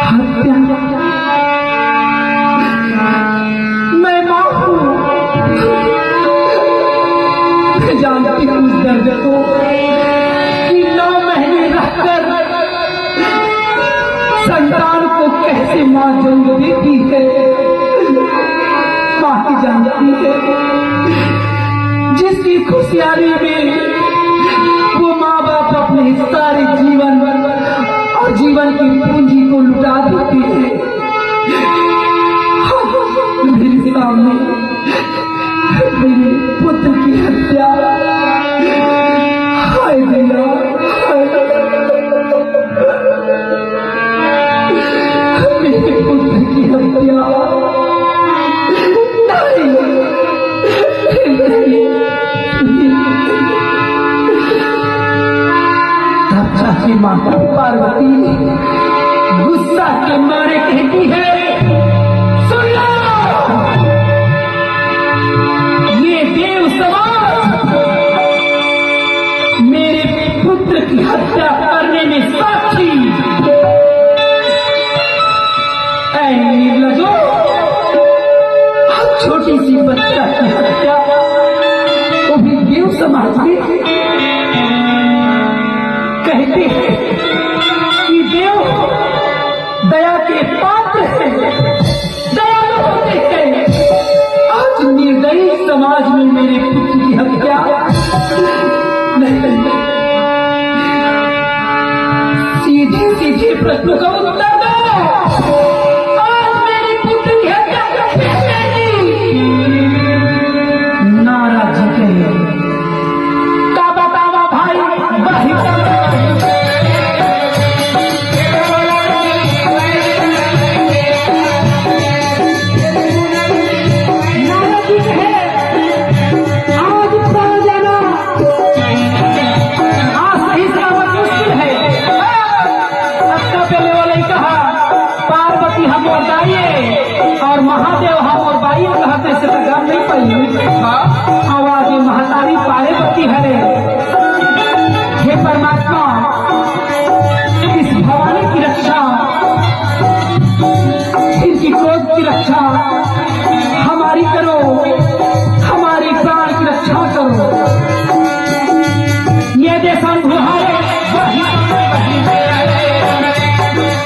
हत्या। मैं मां हूं, मैं जानती हूँ उस दर्द को कि 9 महीने रहकर संतान को कैसे मां जन्म देती है। मां ही जानती है जिसकी खुशहाली में वो माँ बाप अपने सारे जीवन और जीवन की पूंजी को लुटा देती है। मेरे सामने मेरे पुत्र की हत्या, हाय भैया, मेरे पुत्र की हत्या। तब चाची माता पार्वती गुस्सा के मारे कहती है, सुन लो, ये देव समाज मेरे पुत्र की हत्या करने में साक्षी। ऐ निर्लजो, छोटी सी बच्चा की हत्या वो भी देव समाज में। कहते हैं कि देव दया के पात्र है, दयालु होते हैं। आज निर्दयी समाज में मेरे पुत्र की हत्या नहीं। सीधे सीधे प्रश्न का उत्तर दो, आज मेरे पुत्र की हत्या नाराज है। ताबा ताबा भाई और महादेव हम और बाई कहते से गम नहीं पाई। आवाज महतारी पार्वती है। हे परमात्मा, इस भवानी की रक्षा, इनकी क्रोध की रक्षा हमारी करो।